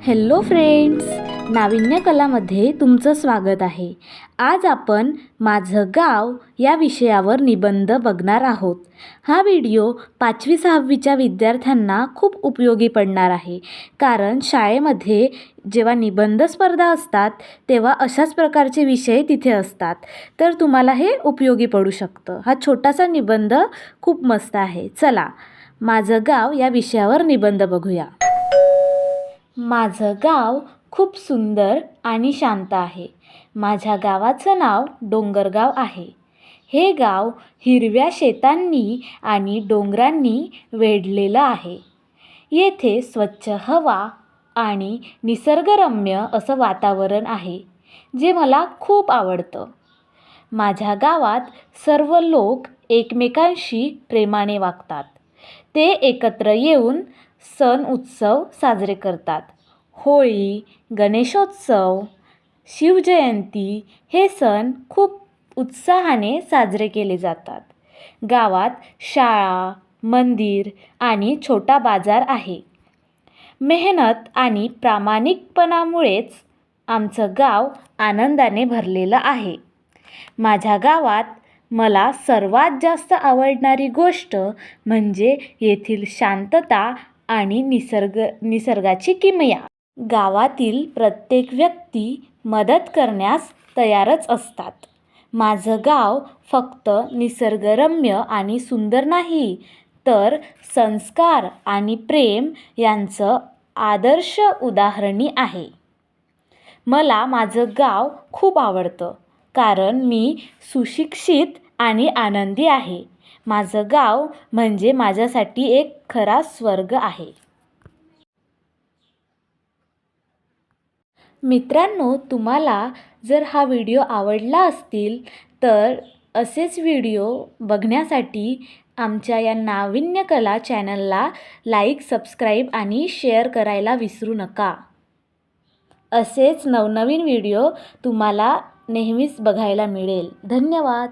Hello friends, नाविन्य कलामध्ये तुमचं स्वागत आहे. आज आपण माझं गाव या विषयावर निबंध बघणार आहोत. हा व्हिडिओ 5वी-6वीच्या विद्यार्थ्यांना खूप उपयोगी पडणार आहे. कारण शाळेमध्ये जेव्हा निबंध स्पर्धा असतात तेव्हा अशाच प्रकारचे विषय तिथे असतात. तर तुम्हाला हे उपयोगी पडू शकतं. हा छोटासा निबंध खूप मस्त आहे. चला, माझं गाव या विषयावर निबंध बघूया. माझं गाव खूप सुंदर आणि शांत आहे. माझ्या गावाचं नाव डोंगरगाव आहे. हे गाव हिरव्या शेतांनी आणि डोंगरांनी वेढलेलं आहे. येथे स्वच्छ हवा आणि निसर्गरम्य असं वातावरण आहे, जे मला खूप आवडतं. माझ्या गावात सर्व लोक एकमेकांशी प्रेमाने वागतात. ते एकत्र येऊन सण उत्सव साजरे करतात. होळी, गणेशोत्सव, शिवजयंती हे सण खूप उत्साहाने साजरे केले जातात. गावात शाळा, मंदिर आणि छोटा बाजार आहे. मेहनत आणि प्रामाणिकपणामुळेच आमचं गाव आनंदाने भरलेलं आहे. माझ्या गावात मला सर्वात जास्त आवडणारी गोष्ट म्हणजे येथील शांतता आणि निसर्गाची किमया. गावातील प्रत्येक व्यक्ती मदत करण्यास तयारच असतात. माझं गाव फक्त निसर्गरम्य आणि सुंदर नाही, तर संस्कार आणि प्रेम यांचं आदर्श उदाहरणी आहे. मला माझं गाव खूप आवडतं, कारण मी सुशिक्षित आणि आनंदी आहे. माझं गाव म्हणजे माझ्यासाठी एक खरा स्वर्ग आहे. मित्रांनो, तुम्हाला जर हा व्हिडिओ आवडला असतील तर असेच व्हिडिओ बघण्यासाठी आमच्या या नाविन्य कला चॅनलला लाईक, सबस्क्राईब आणि शेअर करायला विसरू नका. असेच नवनवीन व्हिडिओ तुम्हाला नेहमीच बघायला मिळेल. धन्यवाद.